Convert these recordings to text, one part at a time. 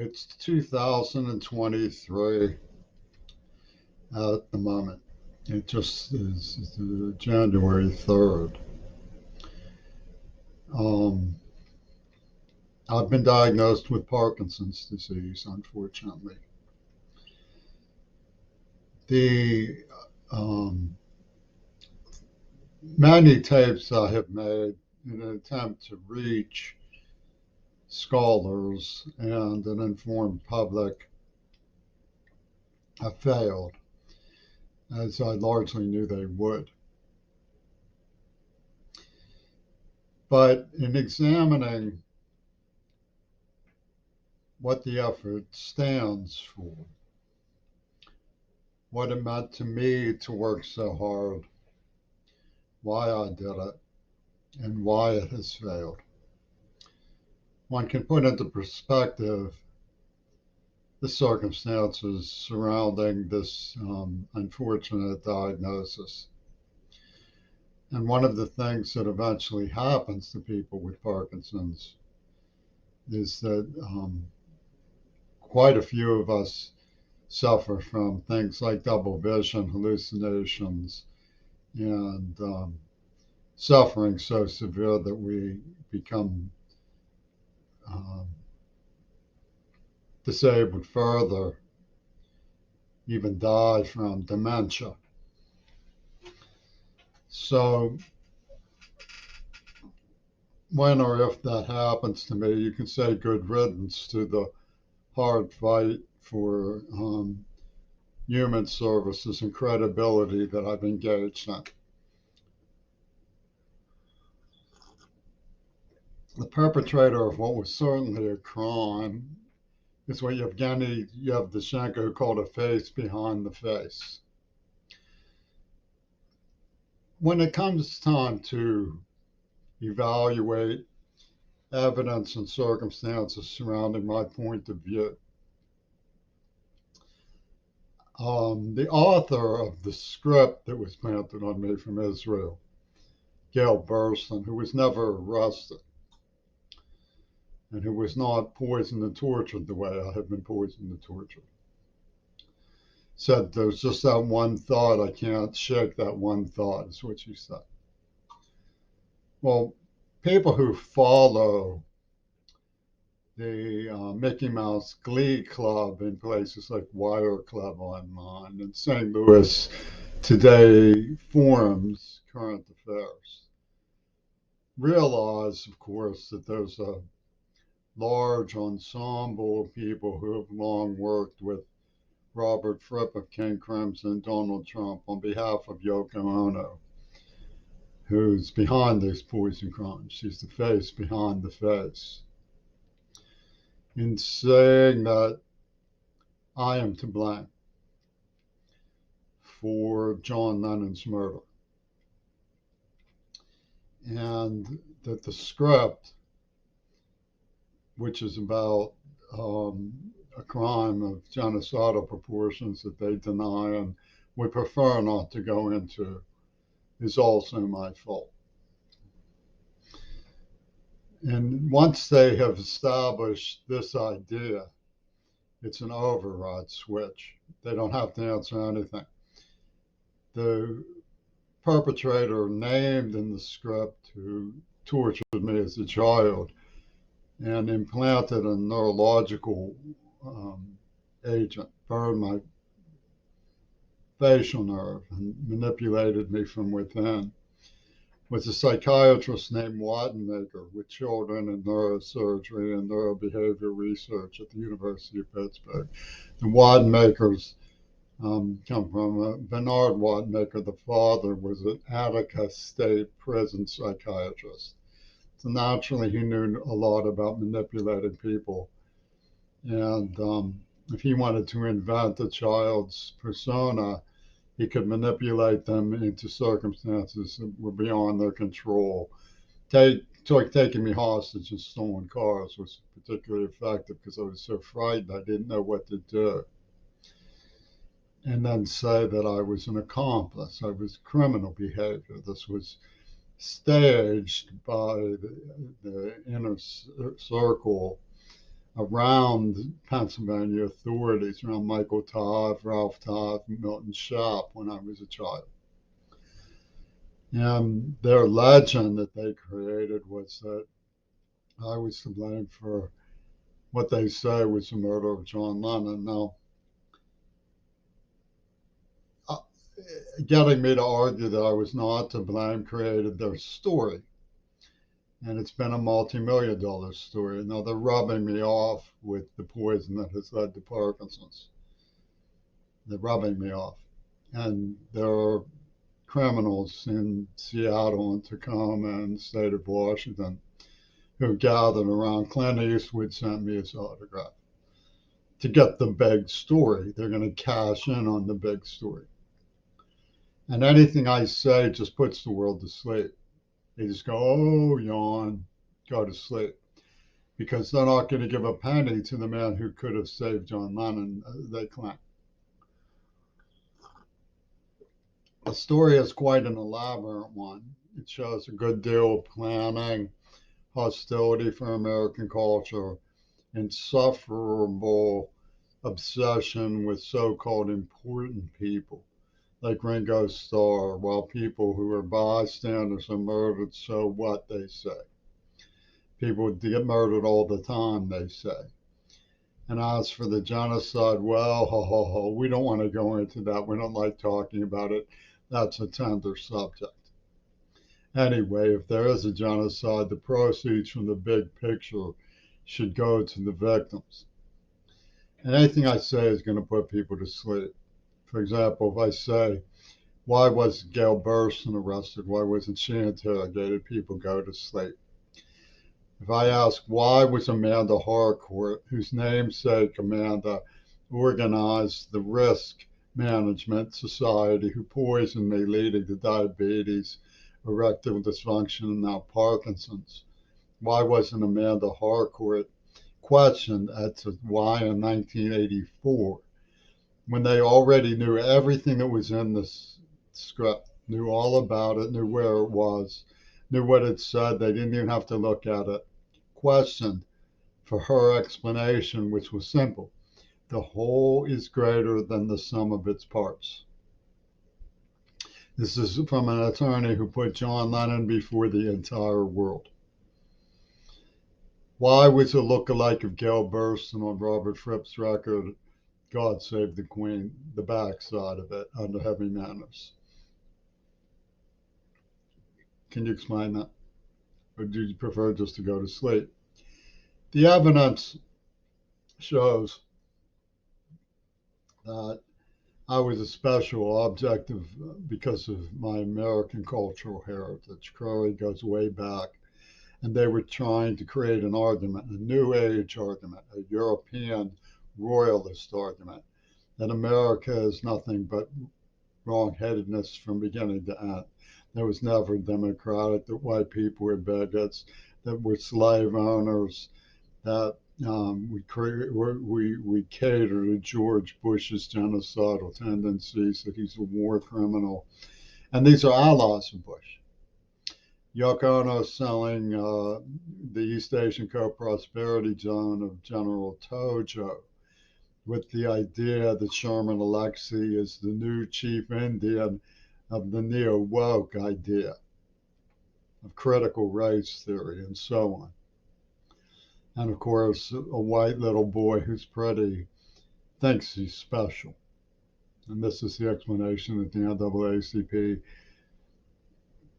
It's 2023 at the moment. It just is January 3rd. Um, I've been diagnosed with Parkinson's disease, unfortunately. The um, many tapes I have made in an attempt to reach scholars and an informed public have failed, as I largely knew they would. But in examining what the effort stands for, what it meant to me to work so hard, why I did it, and why it has failed, one can put into perspective the circumstances surrounding this unfortunate diagnosis. And one of the things that eventually happens to people with Parkinson's is that quite a few of us suffer from things like double vision, hallucinations, and suffering so severe that we become um, disabled further, even die from dementia. So, when or if that happens to me, you can say good riddance to the hard fight for human services and credibility that I've engaged in. The perpetrator of what was certainly a crime is what Yevgeny Yevdoshenko called a face behind the face. When it comes time to evaluate evidence and circumstances surrounding my point of view, the author of the script that was planted on me from Israel, Gail Burstyn, who was never arrested and who was not poisoned and tortured the way I have been poisoned and tortured, said there's just that one thought, I can't shake that one thought, is what she said. Well, people who follow the Mickey Mouse Glee Club in places like Wire Club Online and St. Louis Today Forum's Current Affairs realize, of course, that there's a large ensemble of people who have long worked with Robert Fripp of King Crimson and Donald Trump on behalf of Yoko Ono, who's behind these poison crimes. She's the face behind the face. In saying that I am to blame for John Lennon's murder, and that the script, which is about a crime of genocidal proportions that they deny and would prefer not to go into, is also my fault. And once they have established this idea, it's an override switch. They don't have to answer anything. The perpetrator named in the script who tortured me as a child and implanted a neurological agent, burned my facial nerve and manipulated me from within, was a psychiatrist named Wattenmaker with children in neurosurgery and neurobehavior research at the University of Pittsburgh. The Wattenmakers come from Bernard Wattenmaker, the father, was an Attica State prison psychiatrist. So naturally, he knew a lot about manipulating people. And if he wanted to invent a child's persona, he could manipulate them into circumstances that were beyond their control. Taking me hostage and stolen cars was particularly effective because I was so frightened I didn't know what to do. And then say that I was an accomplice. I was criminal behavior. This was staged by the inner circle around Pennsylvania authorities, around Michael Todd, Ralph Todd, Milton Schaap when I was a child. And their legend that they created was that I was to blame for what they say was the murder of John Lennon. Now, uh, getting me to argue that I was not to blame created their story. And it's been a multi-million-dollar story. Now they're rubbing me off with the poison that has led to Parkinson's. They're rubbing me off. And there are criminals in Seattle and Tacoma and the state of Washington who gathered around. Clint Eastwood sent me his autograph to get the big story. They're going to cash in on the big story. And anything I say just puts the world to sleep. They just go, oh, yawn, go to sleep. Because they're not going to give a penny to the man who could have saved John Lennon, they claim. The story is quite an elaborate one. It shows a good deal of planning, hostility for American culture, insufferable obsession with so-called important people like Ringo Starr, while people who are bystanders are murdered, so what, they say. People get murdered all the time, they say. And as for the genocide, well, we don't want to go into that. We don't like talking about it. That's a tender subject. Anyway, if there is a genocide, the proceeds from the big picture should go to the victims. And anything I say is going to put people to sleep. For example, if I say, why was Gail Burstyn arrested? Why wasn't she interrogated? People go to sleep. If I ask, why was Amanda Harcourt, whose namesake Amanda organized the Risk Management Society, who poisoned me, leading to diabetes, erectile dysfunction, and now Parkinson's, why wasn't Amanda Harcourt questioned as to why in 1984, when they already knew everything that was in this script, knew all about it, knew where it was, knew what it said, they didn't even have to look at it, questioned for her explanation, which was simple. The whole is greater than the sum of its parts. This is from an attorney who put John Lennon before the entire world. Why was a look-alike of Gail Burstyn on Robert Fripp's record, God Save the Queen, the backside of it, under Heavy Manners? Can you explain that? Or do you prefer just to go to sleep? The evidence shows that I was a special object because of my American cultural heritage. Crowley goes way back, and they were trying to create an argument, a New Age argument, a European royalist argument, that America is nothing but wrongheadedness from beginning to end. There was never democratic, that white people were bigots, that we're slave owners, that we cater to George Bush's genocidal tendencies, that he's a war criminal. And these are allies of Bush. Yoko Ono selling the East Asian Co-Prosperity Zone of General Tojo with the idea that Sherman Alexie is the new chief Indian of the neo-woke idea of critical race theory and so on. And of course, a white little boy who's pretty thinks he's special. And this is the explanation that the NAACP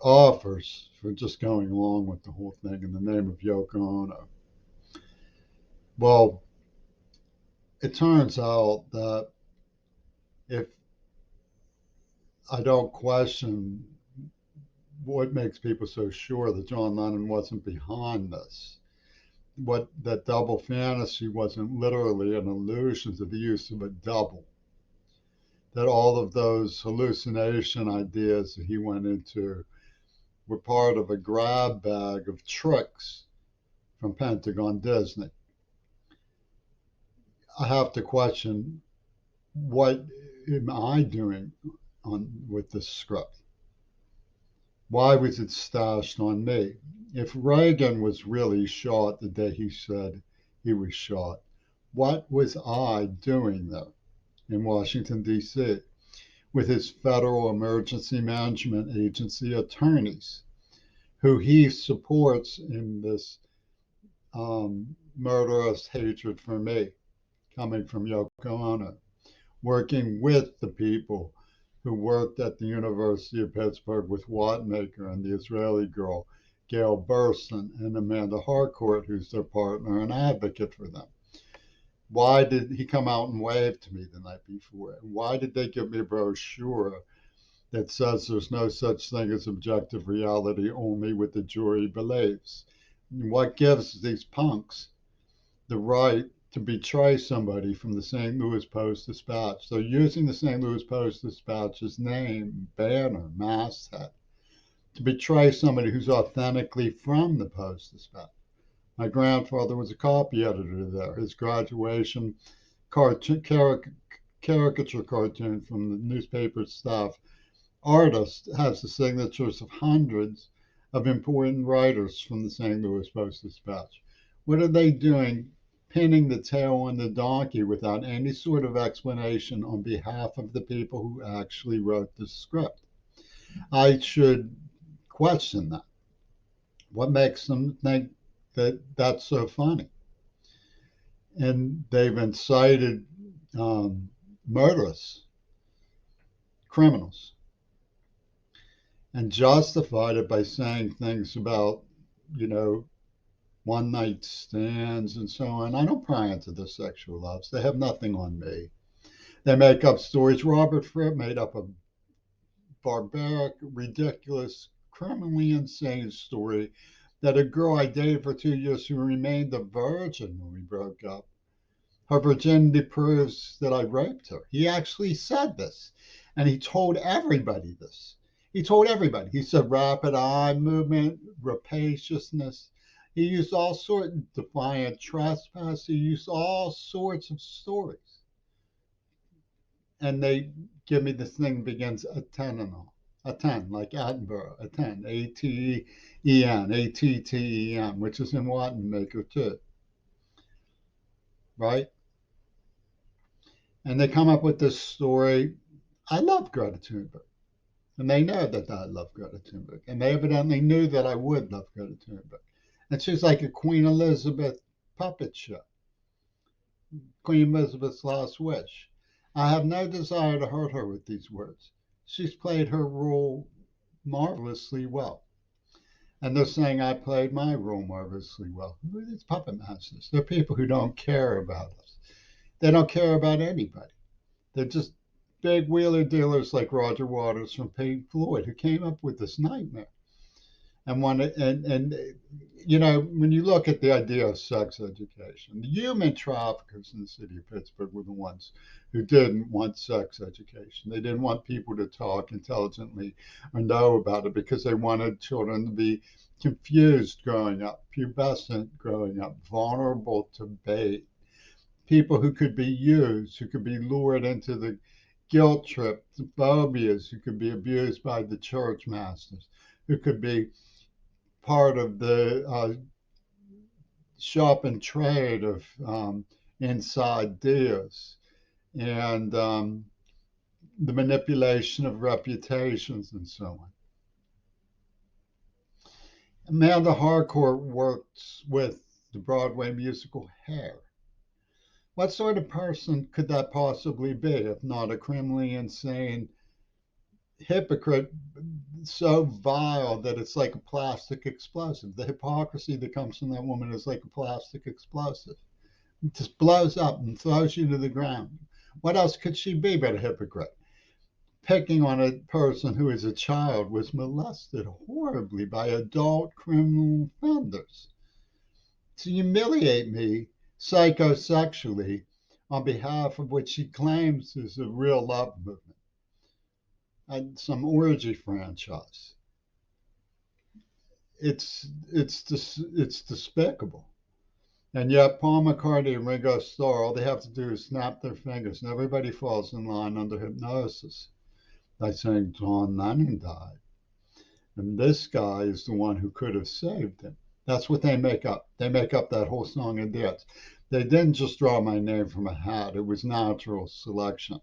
offers for just going along with the whole thing in the name of Yoko Ono. Well, it turns out that if I don't question what makes people so sure that John Lennon wasn't behind this, what that double fantasy wasn't literally an illusion to the use of a double, that all of those hallucination ideas that he went into were part of a grab bag of tricks from Pentagon Disney. I have to question, what am I doing with this script? Why was it stashed on me? If Reagan was really shot the day he said he was shot. What was I doing there in Washington, D.C., with his Federal Emergency Management Agency attorneys, who he supports in this murderous hatred for me coming from Yoko Ono, working with the people who worked at the University of Pittsburgh with Watmaker and the Israeli girl, Gail Burson, and Amanda Harcourt, who's their partner and advocate for them. Why did he come out and wave to me the night before? Why did they give me a brochure that says there's no such thing as objective reality, only what the jury believes? What gives these punks the right to betray somebody from the St. Louis Post-Dispatch? They're using the St. Louis Post-Dispatch's name, banner, masthead, to betray somebody who's authentically from the Post-Dispatch. My grandfather was a copy editor there. His graduation caricature cartoon from the newspaper staff artist has the signatures of hundreds of important writers from the St. Louis Post-Dispatch. What are they doing, pinning the tail on the donkey without any sort of explanation on behalf of the people who actually wrote the script? I should question that. What makes them think that that's so funny? And they've incited murderous criminals and justified it by saying things about, one night stands and so on. I don't pry into their sexual lives. They have nothing on me. They make up stories. Robert Fripp made up a barbaric, ridiculous, criminally insane story that a girl I dated for 2 years who remained a virgin when we broke up, her virginity proves that I raped her. He actually said this, and he told everybody this. He told everybody. He said rapid eye movement, rapaciousness. He used all sorts of defiant trespass. He used all sorts of stories. And they give me this thing that begins Atenon, Aten, like Attenborough, Aten, A-T-E-N, A-T-T-E-N, which is in Wattenmaker too, right? And they come up with this story. I love Greta Thunberg. And they know that I love Greta Thunberg. And they evidently knew that I would love Greta Thunberg. And she's like a Queen Elizabeth puppet show. Queen Elizabeth's last wish. I have no desire to hurt her with these words. She's played her role marvelously well. And they're saying I played my role marvelously well. Who are these puppet masters? They're people who don't care about us. They don't care about anybody. They're just big wheeler dealers like Roger Waters from Pink Floyd, who came up with this nightmare. And when you look at the idea of sex education, the human traffickers in the city of Pittsburgh were the ones who didn't want sex education. They didn't want people to talk intelligently or know about it because they wanted children to be confused growing up, pubescent growing up, vulnerable to bait, people who could be used, who could be lured into the guilt trip, the phobias, who could be abused by the church masters, who could be part of the shop and trade of inside deals and the manipulation of reputations and so on. Amanda Harcourt works with the Broadway musical Hair. What sort of person could that possibly be if not a criminally insane hypocrite so vile that it's like a plastic explosive? The hypocrisy that comes from that woman is like a plastic explosive. It just blows up and throws you to the ground. What else could she be but a hypocrite? Picking on a person who as a child was molested horribly by adult criminal offenders. To humiliate me psychosexually on behalf of what she claims is a real love movement and some orgy franchise. It's despicable. And yet Paul McCartney and Ringo Starr, all they have to do is snap their fingers and everybody falls in line under hypnosis by saying John Lennon died. And this guy is the one who could have saved him. That's what they make up. They make up that whole song and dance. They didn't just draw my name from a hat. It was natural selection.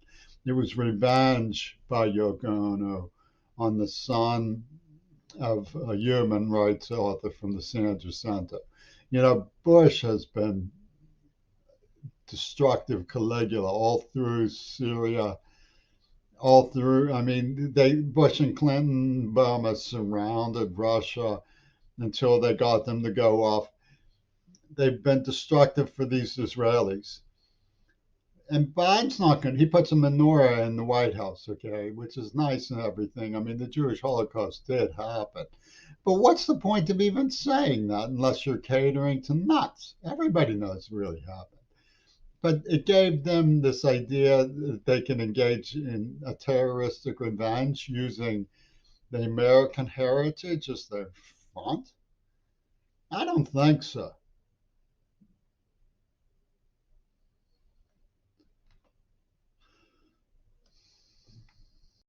It was revenge by Yoko Ono on the son of a human rights author from the Sanders Center. Bush has been destructive Caligula all through Syria, all through. I mean, Bush and Clinton, Obama surrounded Russia until they got them to go off. They've been destructive for these Israelis. And Biden's not going to, he puts a menorah in the White House, okay, which is nice and everything. I mean, the Jewish Holocaust did happen. But what's the point of even saying that unless you're catering to nuts? Everybody knows it really happened. But it gave them this idea that they can engage in a terroristic revenge using the American heritage as their front. I don't think so.